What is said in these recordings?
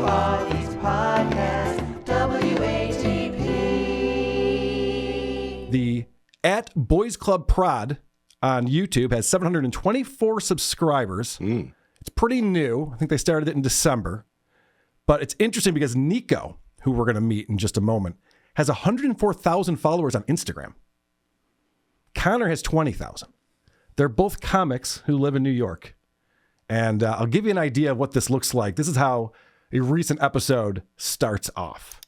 Pod, East Podcast, WATP. The at Boys Club Prod on YouTube has 724 subscribers. It's pretty new. I think they started it in December. But it's interesting because Nico, who we're going to meet in just a moment, has 104,000 followers on Instagram. Conor has 20,000. They're both comics who live in New York. And I'll give you an idea of what this looks like. This is how a recent episode starts off.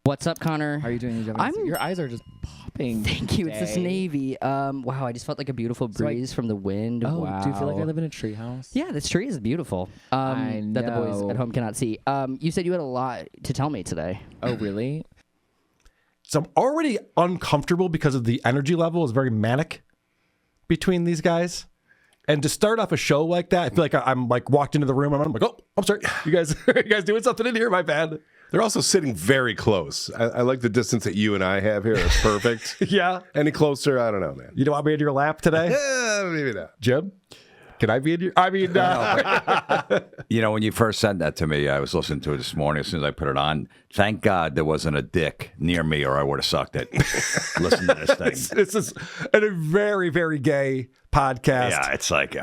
What's up, Conor? How are you doing? Your eyes are just popping. Thank you. today. It's this navy. Wow, I just felt like a beautiful breeze from the wind. Oh, wow. do you feel like I live in a treehouse? Yeah, this tree is beautiful. I that the boys know. at home cannot see. You said you had a lot to tell me today. Oh, really? So I'm already uncomfortable because of the energy level is very manic between these guys. And to start off a show like that, I feel like I'm like walked into the room and I'm like, oh, I'm sorry. You guys doing something in here? My bad. They're also sitting very close. I like the distance that you and I have here. It's perfect. Yeah. Any closer? I don't know, man. You don't want me in your lap today? Maybe not. Jim? Can I be in your... You know, when you first sent that to me, I was listening to it this morning. As soon as I put it on, thank God there wasn't a dick near me, or I would have sucked it. Listen to this thing. This is a very, very gay podcast. Yeah, it's like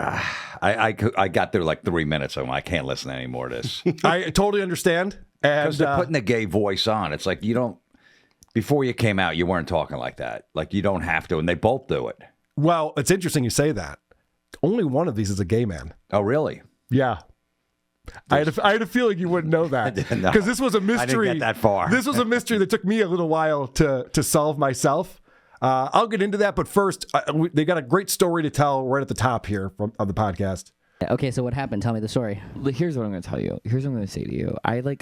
I got there like 3 minutes. I can't listen to any more of this I totally understand. And because they're putting the gay voice on. It's like you don't. Before you came out, you weren't talking like that. Like you don't have to, and they both do it. well, it's interesting you say that. Only one of these is a gay man. Oh, really? Yeah. I had a feeling you wouldn't know that. No. Because this was a mystery. I didn't get that far. This was a mystery that took me a little while to solve myself. I'll get into that, but first, they got a great story to tell right at the top here of the podcast. Okay, so what happened? Tell me the story. Here's what I'm going to tell you. Here's what I'm going to say to you. I went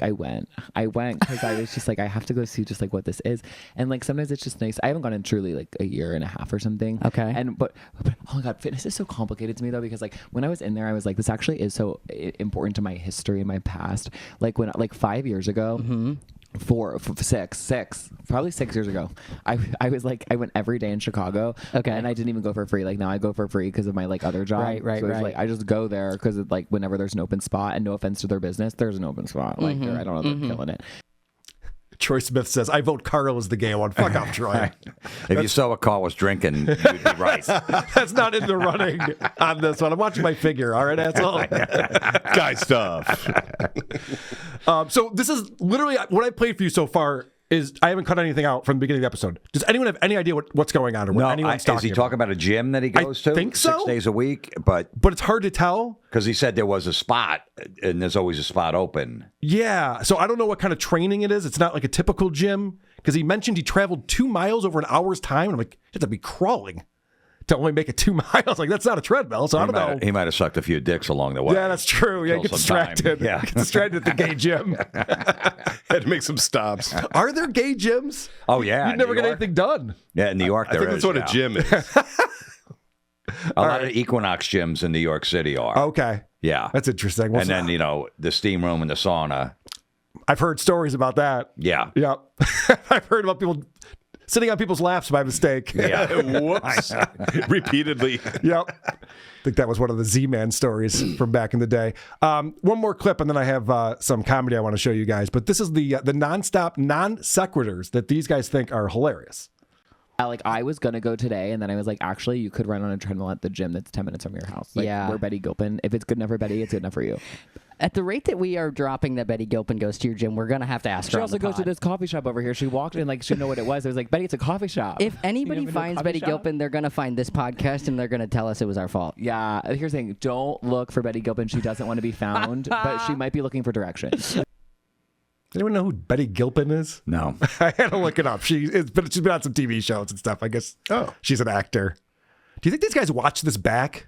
because I was just like, I have to go see just like what this is. And like, sometimes it's just nice. I haven't gone in truly like a year and a half or something. Okay. But oh my God, fitness is so complicated to me though, because like when I was in there, I was like, this actually is so important to my history and my past. Like when, like 5 years ago, probably 6 years ago, I was like, I went every day in Chicago. Okay. And I didn't even go for free. Like now I go for free because of my like other job. Right, So it's right. like, I just go there because like whenever there's an open spot, and no offense to their business, there's an open spot. Like I don't know, they're killing it. Troy Smith says, I vote Carl as the gay one. Fuck off, Troy. If you saw what Carl was drinking, you'd be right. That's not in the running on this one. I'm watching my figure. All right, asshole. Guy stuff. So this is literally what I played for you so far. Is I haven't cut anything out from the beginning of the episode. Does anyone have any idea what's going on or what anyone's talking is he about? talking about a gym that he goes to? think so. 6 days a week, but But it's hard to tell. because he said there was a spot, and there's always a spot open. Yeah. So I don't know what kind of training it is. It's not like a typical gym because he mentioned he traveled 2 miles over an hour's time. And I'm like, you have to be crawling to only make it 2 miles. Like, that's not a treadmill. So I don't know. He might have sucked a few dicks along the way. Yeah, that's true. Yeah, Kill get some time. distracted. Yeah. Get distracted at the gay gym. Had to make some stops. Are there gay gyms? Oh, yeah. You'd never New get York. anything done. Yeah, in New York, I think that's what a gym is. A lot of Equinox gyms in New York City are. Okay. Yeah. That's interesting. And then, the steam room and the sauna. I've heard stories about that. Yeah. Yep. I've heard about people sitting on people's laps by mistake. Yeah. Whoops. Repeatedly. Yep. I think that was one of the Z-Man stories from back in the day. One more clip, and then I have some comedy I want to show you guys. But this is the nonstop non-sequiturs that these guys think are hilarious. Like I was gonna go today, and then I was like, actually, you could run on a treadmill at the gym that's 10 minutes from your house. Like, Yeah. we're Betty Gilpin. If it's good enough for Betty, it's good enough for you. At the rate that we are dropping that Betty Gilpin goes to your gym, we're going to have to ask She her on also the goes to pod. this coffee shop over here. She walked in like she didn't know what it was. It was like, Betty, it's a coffee shop. If You anybody never know finds coffee Betty shop? Gilpin, they're going to find this podcast and they're going to tell us it was our fault. Yeah, here's the thing. Don't look for Betty Gilpin. She doesn't want to be found, but she might be looking for directions. Anyone know who Betty Gilpin is? No. I had to look it up. She's been on some TV shows and stuff. I guess she's an actor. Do you think these guys watch this back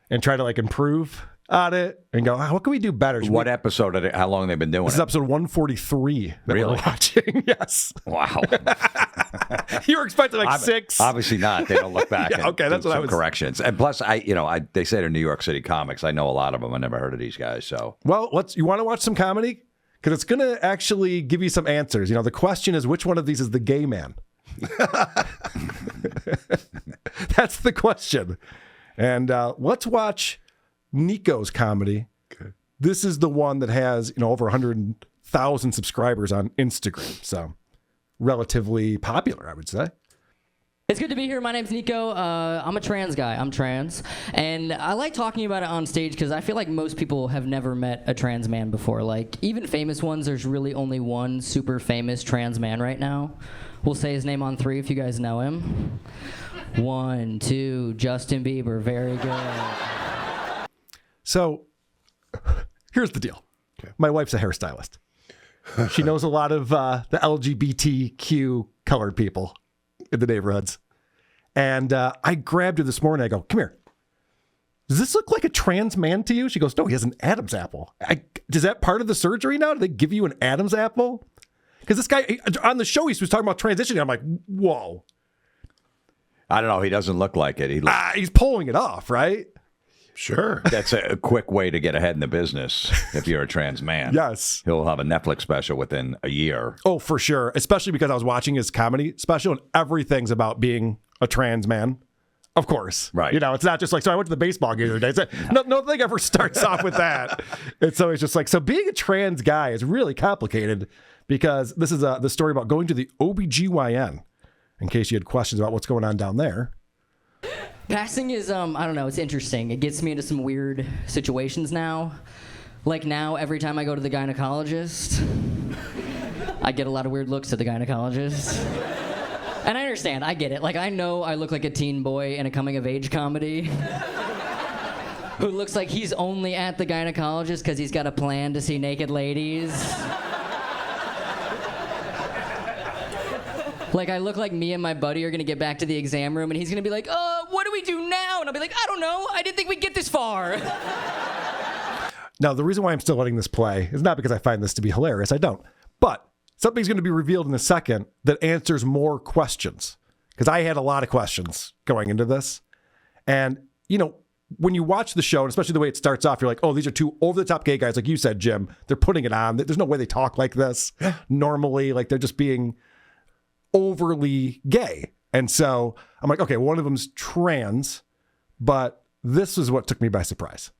and try to like improve on it and go, what can we do better? What episode? How long they've been doing This it? is episode 143 that we're Really? watching. Yes. Wow. You were expecting like 6. Obviously not. They don't look back. Yeah, and okay, that's do what I some was- corrections. And plus, they say they're New York City comics. I know a lot of them. I never heard of these guys. So Well, you want to watch some comedy? Because it's going to actually give you some answers. The question is, which one of these is the gay man? That's the question. And let's watch Nico's comedy. Okay. this is the one that has, over 100,000 subscribers on Instagram. So relatively popular, I would say. It's good to be here. My name's Nico. I'm a trans guy. I'm trans. And I like talking about it on stage because I feel like most people have never met a trans man before. Like, even famous ones, there's really only one super famous trans man right now. We'll say his name on 3 if you guys know him. 1, 2, Justin Bieber. Very good. So here's the deal. Okay. My wife's a hairstylist. She knows a lot of the LGBTQ colored people in the neighborhoods. And I grabbed her this morning. I go, come here. Does this look like a trans man to you? She goes, no, he has an Adam's apple. Is that part of the surgery now? Do they give you an Adam's apple? Because this guy, on the show, he was talking about transitioning. I'm like, whoa. I don't know. He doesn't look like it. He's pulling it off, right? Sure. That's a quick way to get ahead in the business if you're a trans man. Yes. He'll have a Netflix special within a year. Oh, for sure. Especially because I was watching his comedy special and everything's about being a trans man. Of course. Right. It's not just like, so I went to the baseball game the other day. Nothing ever starts off with that. It's always just like, so being a trans guy is really complicated because this is the story about going to the OBGYN, in case you had questions about what's going on down there. Passing is, I don't know, it's interesting. It gets me into some weird situations now. Like now, every time I go to the gynecologist, I get a lot of weird looks at the gynecologist. And I understand, I get it. Like, I know I look like a teen boy in a coming-of-age comedy who looks like he's only at the gynecologist because he's got a plan to see naked ladies. Like, I look like me and my buddy are going to get back to the exam room, and he's going to be like, what do we do now? And I'll be like, I don't know. I didn't think we'd get this far. Now, the reason why I'm still letting this play is not because I find this to be hilarious. I don't. But something's going to be revealed in a second that answers more questions. Because I had a lot of questions going into this. And, when you watch the show, and especially the way it starts off, you're like, oh, these are two over-the-top gay guys. Like you said, Jim, they're putting it on. There's no way they talk like this normally. Like, they're just being overly gay. And so I'm like, okay, one of them's trans, but this is what took me by surprise.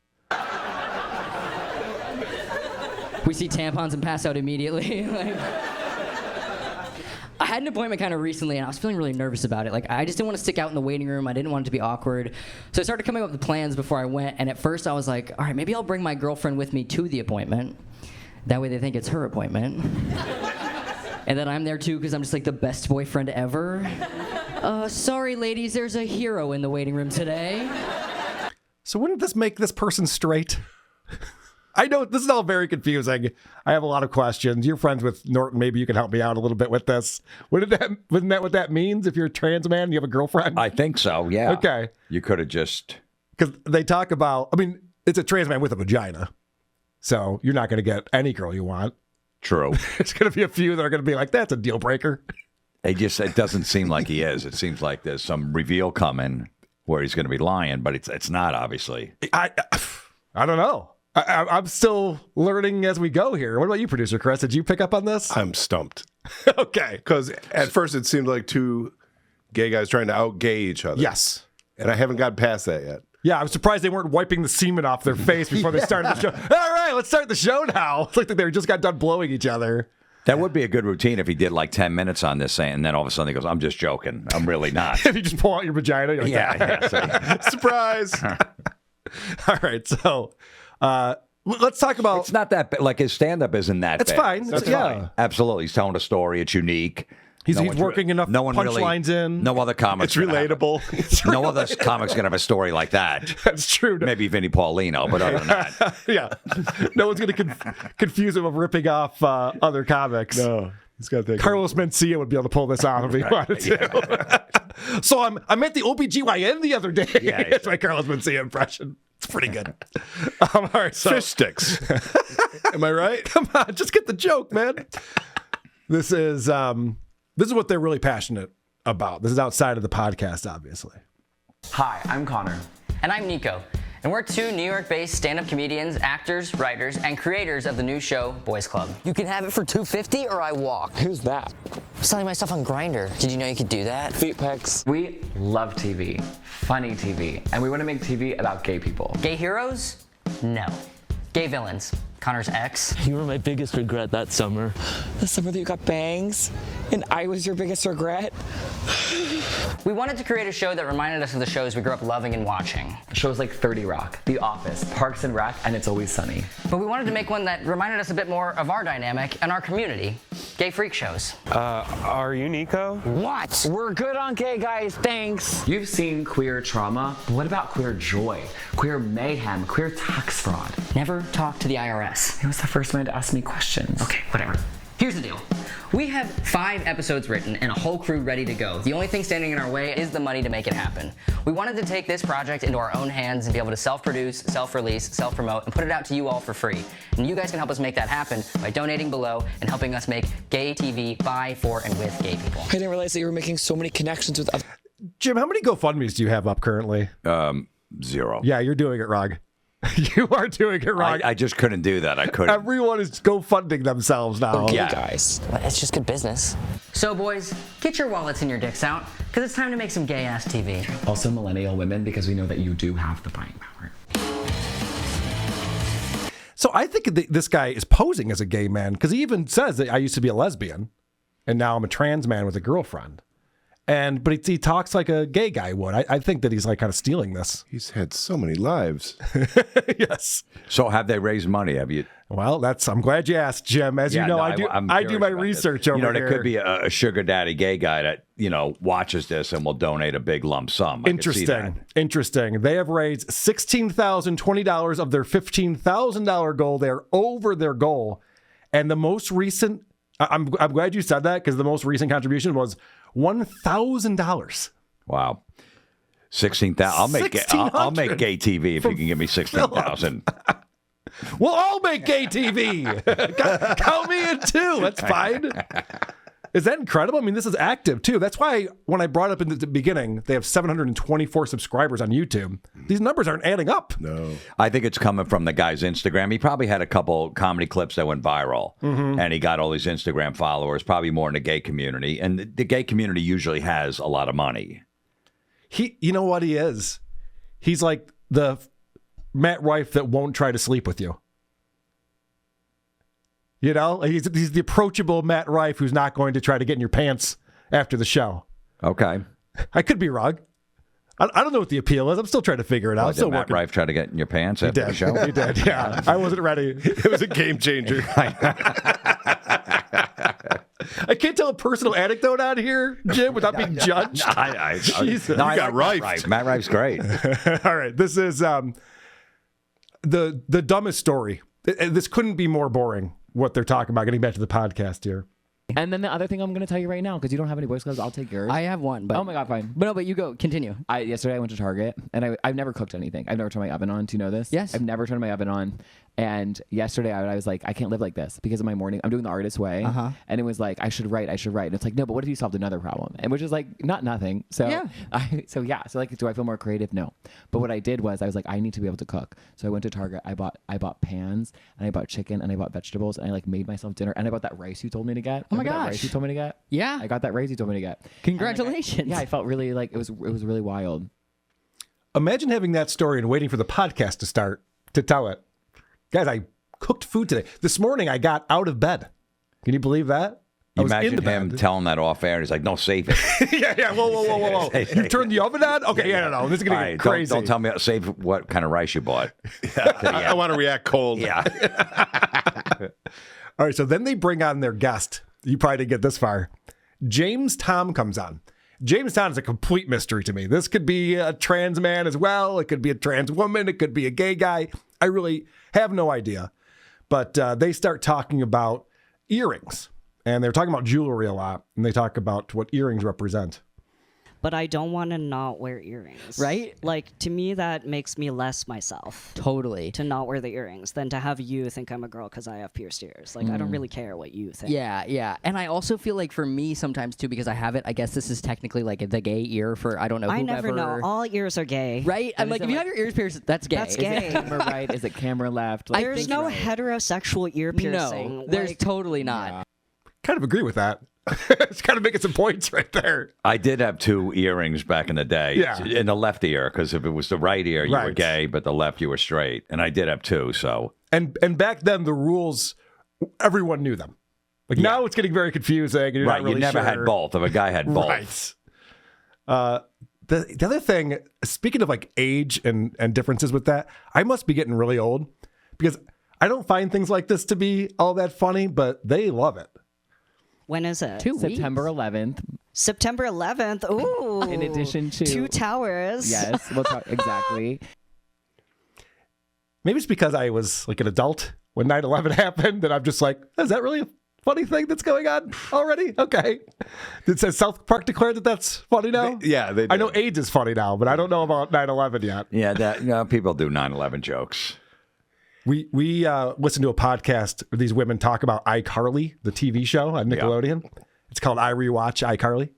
We see tampons and pass out immediately. I had an appointment kind of recently, and I was feeling really nervous about it. Like, I just didn't want to stick out in the waiting room. I didn't want it to be awkward. So I started coming up with plans before I went, and at first I was like, all right, maybe I'll bring my girlfriend with me to the appointment. That way they think it's her appointment. And then I'm there too because I'm just like the best boyfriend ever. Sorry, ladies, there's a hero in the waiting room today. So wouldn't this make this person straight? I know this is all very confusing. I have a lot of questions. You're friends with Norton. Maybe you can help me out a little bit with this. Wasn't that what that means? If you're a trans man and you have a girlfriend? I think so, yeah. Okay. You could have just... Because they talk about, it's a trans man with a vagina. So you're not going to get any girl you want. True. There's going to be a few that are going to be like, that's a deal breaker. It doesn't seem like he is. It seems like there's some reveal coming where he's going to be lying, but it's not, obviously. I don't know. I'm still learning as we go here. What about you, producer Chris? Did you pick up on this? I'm stumped. Okay. Because at first it seemed like two gay guys trying to out-gay each other. Yes. And I haven't gotten past that yet. Yeah, I'm surprised they weren't wiping the semen off their face before they started the show. All right, let's start the show now. It's like they just got done blowing each other. That would be a good routine if he did like 10 minutes on this, and then all of a sudden he goes, I'm just joking. I'm really not. If you just pull out your vagina, you're like, Yeah. Surprise! All right, so let's talk about... It's not that bad. Like, his stand-up isn't that It's bad. fine. It's fine. Absolutely. He's telling a story. It's unique. He's working enough punchlines in. No other comics. It's relatable. No other comic's going to have a story like that. That's true. Maybe Vinnie Paulino, but other than that. Yeah. No one's going to confuse him of ripping off other comics. No. He's got that. Carlos Mencia would be able to pull this off if he wanted to. So I'm at the OBGYN the other day. Yeah, That's my Carlos Mencia impression. It's pretty good. All right, so Fish sticks. Am I right? come on, just get the joke, man. This is what they're really passionate about. This is outside of the podcast, obviously. Hi, I'm Connor. And I'm Nico. And we're two New York-based stand-up comedians, actors, writers, and creators of the new show, Boys Club. You can have it for $250 or I walk. Who's that? I'm selling my stuff on Grindr. Did you know you could do that? Feet pics. We love TV, funny TV, and we want to make TV about gay people. Gay heroes? No. Gay villains. Connor's ex. You were my biggest regret that summer. The summer that you got bangs, and I was your biggest regret. We wanted to create a show that reminded us of the shows we grew up loving and watching. Shows like 30 Rock, The Office, Parks and Rec, and It's Always Sunny. But we wanted to make one that reminded us a bit more of our dynamic and our community. Gay freak shows. Are you Nico? What? We're good on gay guys, thanks. You've seen queer trauma, but what about queer joy, queer mayhem, queer tax fraud? Never talk to the IRS. He was the first man to ask me questions. Okay, whatever. Here's the deal. We have 5 episodes written and a whole crew ready to go. The only thing standing in our way is the money to make it happen. We wanted to take this project into our own hands and be able to self-produce, self-release, self-promote, and put it out to you all for free. And you guys can help us make that happen by donating below and helping us make gay TV by, for, and with gay people. I didn't realize that you were making so many connections with other. Jim, how many GoFundMes do you have up currently? 0. Yeah, you're doing it wrong. You are doing it wrong. I just couldn't do that. I couldn't. Everyone is GoFunding themselves now. Gay Yeah. guys. It's just good business. So boys, get your wallets and your dicks out, because it's time to make some gay-ass TV. Also millennial women, because we know that you do have the buying power. So I think this guy is posing as a gay man because he even says that I used to be a lesbian and now I'm a trans man with a girlfriend. But he talks like a gay guy would. I think that he's like kind of stealing this. He's had so many lives. Yes. So have they raised money? Have you? Well, I'm glad you asked, Jim. As you know, I do my research over here. There could be a sugar daddy gay guy that, watches this and will donate a big lump sum. I could see that. Interesting. They have raised $16,020 of their $15,000 goal. They're over their goal. And the most recent, I'm glad you said that because the most recent contribution was $1,000. Wow. 16,000. I'll make gay TV if you can give me 16,000. We'll all make gay TV. Count me in too. That's fine. Is that incredible? I mean, this is active too. That's why when I brought up in the beginning, they have 724 subscribers on YouTube. These numbers aren't adding up. No. I think it's coming from the guy's Instagram. He probably had a couple comedy clips that went viral, and he got all these Instagram followers, probably more in the gay community. And the gay community usually has a lot of money. You know what he is? He's like the Matt Rife that won't try to sleep with you. He's the approachable Matt Rife who's not going to try to get in your pants after the show. Okay. I could be wrong. I don't know what the appeal is. I'm still trying to figure it out. Did Matt Rife try to get in your pants after the show? He did, yeah. I wasn't ready. It was a game changer. I can't tell a personal anecdote out here, Jim, without being judged. Jesus. No, I got like Rife. Matt Rife's great. All right. This is the dumbest story. This couldn't be more boring, what they're talking about, getting back to the podcast here. And then the other thing I'm going to tell you right now, because you don't have any boys clubs, I'll take yours. I have one, but Oh my God, fine. But you go. Continue. Yesterday I went to Target, and I've never cooked anything. I've never turned my oven on. Do you know this? Yes. I've never turned my oven on. And yesterday I was like, I can't live like this because of my morning. I'm doing the artist way. And it was like, I should write. And it's like, no, but what if you solved another problem? And which is like, nothing. So Yeah. So like, do I feel more creative? No. But what I did was I was like, I need to be able to cook. So I went to Target. I bought pans, and I bought chicken, and I bought vegetables, and I like made myself dinner, and I bought that rice you told me to get. Oh my Remember that gosh. rice you told me to get? Yeah. I got that rice you told me to get. Congratulations. I felt really like it was really wild. Imagine having that story and waiting for the podcast to start to tell it. Guys, I cooked food today. This morning, I got out of bed. Can you believe that? I was Imagine into him bed. telling that off air. And he's like, no, save it. yeah. Whoa. You turned the oven on? Okay, no. This is going to get crazy. Don't tell me. Save what kind of rice you bought. I want to react cold. Yeah. All right, so then they bring on their guest. You probably didn't get this far. James Tom comes on. James Tom is a complete mystery to me. This could be a trans man as well. It could be a trans woman. It could be a gay guy. I really have no idea. But they start talking about earrings. And they're talking about jewelry a lot. And they talk about what earrings represent. But I don't want to not wear earrings. Right? Like, to me, that makes me less myself. Totally. To not wear the earrings than to have you think I'm a girl because I have pierced ears. Like, I don't really care what you think. Yeah. And I also feel like for me sometimes too, because I have it, I guess this is technically like the gay ear for, I don't know, I whoever. never know. All ears are gay. Right? I'm like, if you have your ears pierced, that's gay. That's gay. Is it camera right? Is it camera left? Like, There's no heterosexual ear piercing. No, there's like, totally not. Yeah. Kind of agree with that. It's kind of making some points right there. I did have 2 earrings back in the day. Yeah. In the left ear, because if it was the right ear, you were Right. gay, but the left, you were straight. And I did have 2, so. And back then, the rules, everyone knew them. Like now it's getting very confusing. And you're Right. not really You never sure. had both. If a guy had both. Right. The other thing, speaking of like age and differences with that, I must be getting really old because I don't find things like this to be all that funny, but they love it. When is it? September 11th. September 11th. Ooh. In addition to Two Towers. Yes, we'll talk exactly. Maybe it's because I was like an adult when 9/11 happened that I'm just like, is that really a funny thing that's going on already? Okay. It says South Park declared that that's funny now? They I know AIDS is funny now, but I don't know about 9/11 yet. Yeah, that people do 9/11 jokes. We listen to a podcast where these women talk about iCarly, the TV show on Nickelodeon. Yeah. It's called I Rewatch iCarly.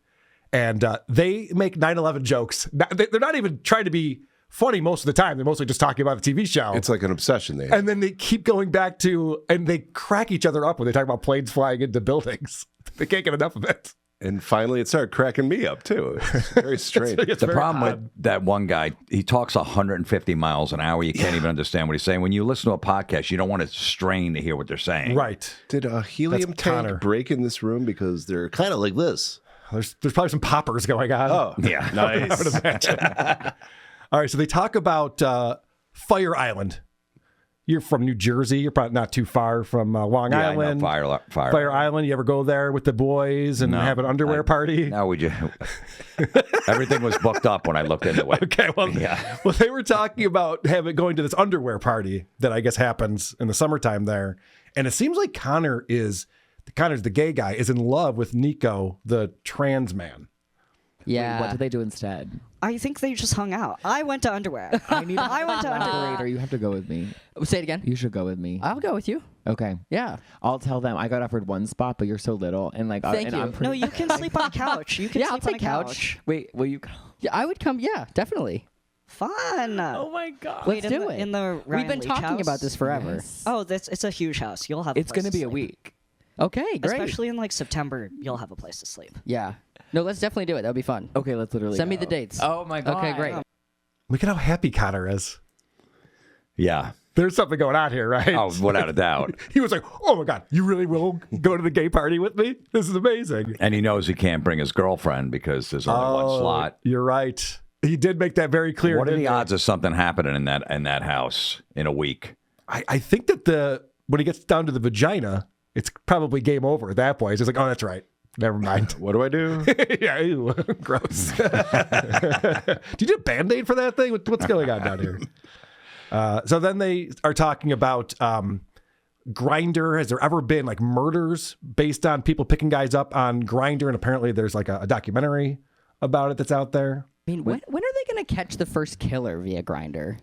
And they make 9/11 jokes. They're not even trying to be funny most of the time. They're mostly just talking about the TV show. It's like an obsession they have. And then they keep going back to, and they crack each other up when they talk about planes flying into buildings. They can't get enough of it. And finally, it started cracking me up, too. It's very strange. It's the very problem odd. with that one guy, he talks 150 miles an hour. You can't even understand what he's saying. When you listen to a podcast, you don't want to strain to hear what they're saying. Right. Did a helium That's tank Connor. break in this room? Because they're kind of like this. There's probably some poppers going on. Oh, yeah. I would imagine. All right, so they talk about Fire Island. You're from New Jersey. You're probably not too far from Long Yeah, Island. I know. Fire Island. You ever go there with the boys and have an underwear party? No, we just everything was booked up when I looked into it. Okay, well, well, they were talking about going to this underwear party that I guess happens in the summertime there, and it seems like Connor's the gay guy, is in love with Nico, the trans man. Yeah. What did they do instead? I think they just hung out. I went to underwear. I went to underwear. operator. You have to go with me. Say it again. You should go with me. I'll go with you. Okay. Yeah. I'll tell them I got offered one spot, but you're so little, and like, Thank you. I'm pretty. No, you can sleep on a couch. You can Yeah, I'll sleep on take a couch. Wait, will you? Yeah, I would come. Yeah, definitely. Fun. Oh my god. Wait, Let's do it. in the We've Ryan been Leach talking house? about this forever. Yes. Oh, it's a huge house. You'll have. It's going gonna to be a week. Okay, great. Especially in like September, you'll have a place to sleep. Yeah. No, let's definitely do it. That'll be fun. Okay, let's literally Send me go. the dates. Oh my god. Okay, great. Look at how happy Connor is. Yeah. There's something going on here, right? Oh, without a doubt. He was like, oh my God, you really will go to the gay party with me? This is amazing. And he knows he can't bring his girlfriend because there's only one slot. You're right. He did make that very clear. What are didn't the he? odds of something happening in that house in a week? I think that when he gets down to the vagina, it's probably game over at that point. He's just like, oh, that's right. Never mind. What do I do? Yeah, ew, gross. Did you do a Band-Aid for that thing? What's going on down here? So then they are talking about Grindr. Has there ever been like murders based on people picking guys up on Grindr? And apparently there's like a documentary about it that's out there. I mean, when are they going to catch the first killer via Grindr?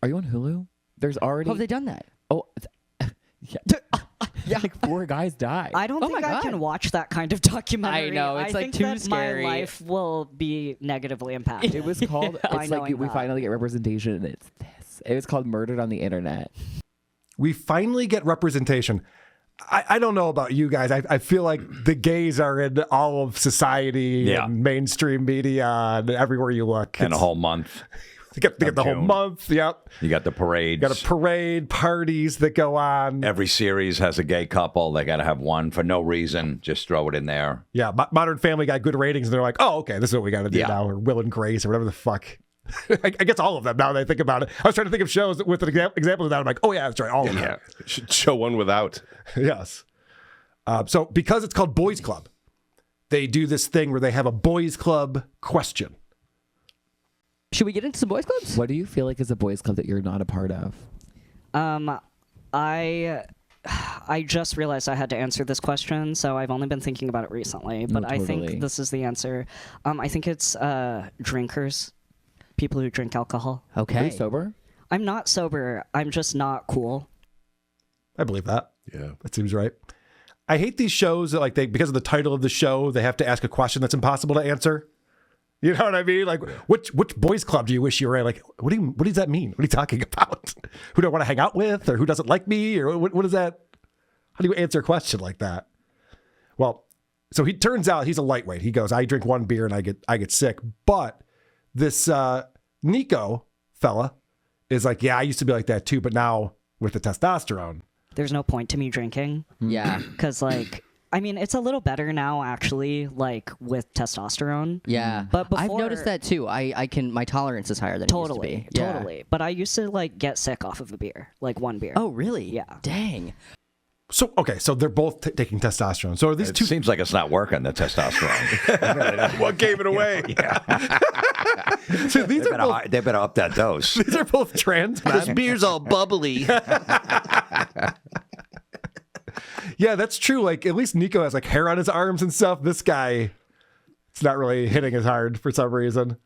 Are you on Hulu? There's already. How have they done that? Oh, yeah. Like 4 guys died. I don't Oh think my I God. can watch that kind of documentary. I know, it's, I like, think too that scary. my life will be negatively impacted. It was called. By It's like knowing we that. finally get representation, and it's this. It was called Murdered on the Internet. We finally get representation. I don't know about you guys. I feel like the gays are in all of society Yeah. and mainstream media and everywhere you look. And a whole month. They get the whole June. month. Yep. You got the parades. Got a parade, parties that go on. Every series has a gay couple. They got to have one for no reason. Just throw it in there. Yeah, Modern Family got good ratings, and they're like, "Oh, okay, this is what we got to do Yeah. now." Or Will and Grace, or whatever the fuck. I guess all of them. Now that I think about it, I was trying to think of shows with an example of that. I'm like, "Oh yeah, that's right, all of them." Should show one without. Yes. So because it's called Boys Club, they do this thing where they have a Boys Club question. Should we get into some boys clubs? What do you feel like is a boys' club that you're not a part of? I just realized I had to answer this question, so I've only been thinking about it recently. But I totally. think this is the answer. I think it's drinkers, people who drink alcohol. Are Okay. you sober? I'm not sober. I'm just not cool. I believe that. Yeah. That seems right. I hate these shows that like because of the title of the show, they have to ask a question that's impossible to answer. You know what I mean? Like, which boys club do you wish you were in? Like, what does that mean? What are you talking about? Who do I want to hang out with, or who doesn't like me, or what is that? How do you answer a question like that? Well, so he turns out he's a lightweight. He goes, I drink 1 beer and I get sick. But this Nico fella is like, yeah, I used to be like that too, but now with the testosterone. There's no point to me drinking. Yeah. Because, like, I mean, it's a little better now, actually, like, with testosterone. Yeah. But before, I've noticed that, too. my tolerance is higher than it used to be. Yeah. Totally. But I used to, like, get sick off of a beer. Like, one beer. Oh, really? Yeah. Dang. So, okay, so they're both taking testosterone. So are these It two... seems like it's not working, the testosterone. What gave it away? So these are both... They better up that dose. These are both trans men. This beer's all bubbly. Yeah, that's true. Like, at least Nico has, like, hair on his arms and stuff. This guy, it's not really hitting as hard for some reason.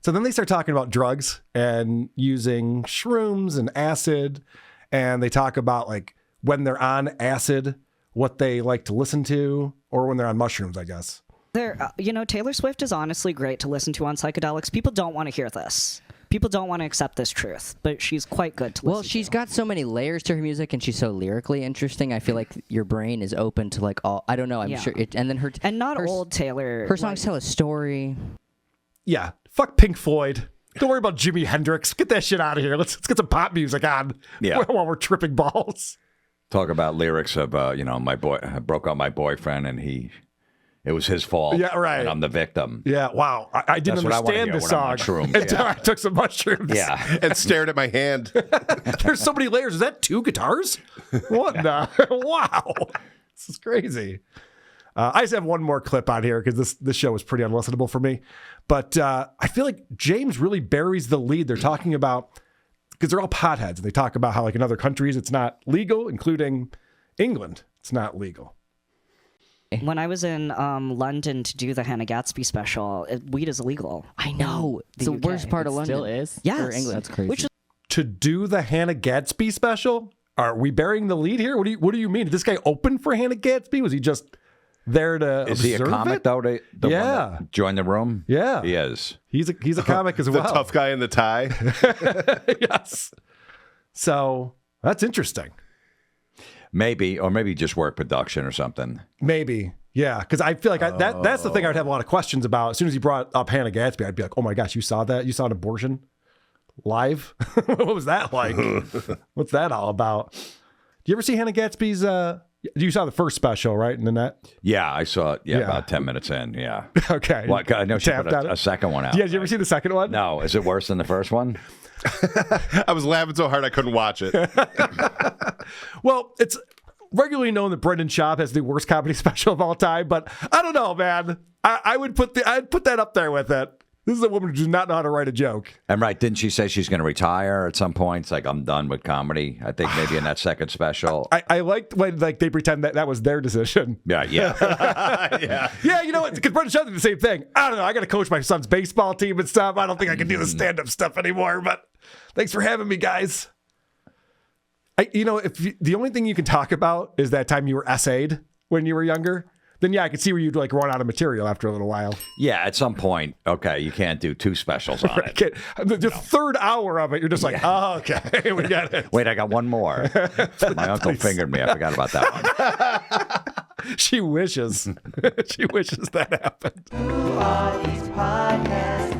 So then they start talking about drugs and using shrooms and acid. And they talk about, like, when they're on acid, what they like to listen to, or when they're on mushrooms, I guess. Taylor Swift is honestly great to listen to on psychedelics. People don't want to hear this. People don't want to accept this truth, but she's quite good to listen to. Well, she's got so many layers to her music, and she's so lyrically interesting. I feel like your brain is open to, like, all... I don't know, I'm sure... and then old Taylor... Her songs tell a story. Yeah, fuck Pink Floyd. Don't worry about Jimi Hendrix. Get that shit out of here. Let's get some pop music on while we're tripping balls. Talk about lyrics of, my boy, I broke up my boyfriend and it was his fault. Yeah, right. And I'm the victim. Yeah, wow. I didn't understand this song until I took some mushrooms. Yeah. And stared at my hand. There's so many layers. Is that 2 guitars? What the? Wow. This is crazy. I just have one more clip on here because this show is pretty unlistenable for me. But I feel like James really buries the lead. They're talking about, because they're all potheads. They talk about how, like, in other countries it's not legal, including England. It's not legal. When I was in London to do the Hannah Gatsby special, weed is illegal. I know. It's the worst part of London. Still is? Yes. Or England. That's crazy. To do the Hannah Gatsby special? Are we burying the lead here? What do you mean? Did this guy open for Hannah Gatsby? Was he just there to Is he a observe comic, it? though? The one that joined the room? Yeah. He is. He's a comic as The well. tough guy in the tie. Yes. So that's interesting. Maybe just work production or something. Maybe. Yeah. Because I feel like that's the thing I'd have a lot of questions about. As soon as you brought up Hannah Gatsby, I'd be like, oh my gosh, you saw that? You saw an abortion live? What was that like? What's that all about? Do you ever see Hannah Gatsby's... You saw the first special, right, in the net? Yeah, I saw it. Yeah, about 10 minutes in. Yeah. Okay. Well, I know she put a second one out. Yeah, did you ever see the second one? No. Is it worse than the first one? I was laughing so hard I couldn't watch it. Well, it's regularly known that Brendan Schaub has the worst comedy special of all time, but I don't know, man. I'd put that up there with it. This is a woman who does not know how to write a joke. And right, didn't she say she's going to retire at some point? It's like, I'm done with comedy. I think maybe in that second special. I liked when, like, they pretend that was their decision. Yeah. Yeah, you know what? Because Brendan Schaub did the same thing. I don't know. I got to coach my son's baseball team and stuff. I don't think I can do the stand-up stuff anymore, but thanks for having me, guys. If the only thing you can talk about is that time you were essayed when you were younger, then yeah, I could see where you'd, like, run out of material after a little while. Yeah, at some point, okay, you can't do 2 specials on it. The third hour of it, you're just like, oh, okay, we got it. Wait, I got one more. My uncle fingered me. I forgot about that one. She wishes. She wishes that happened. Who are these podcasts?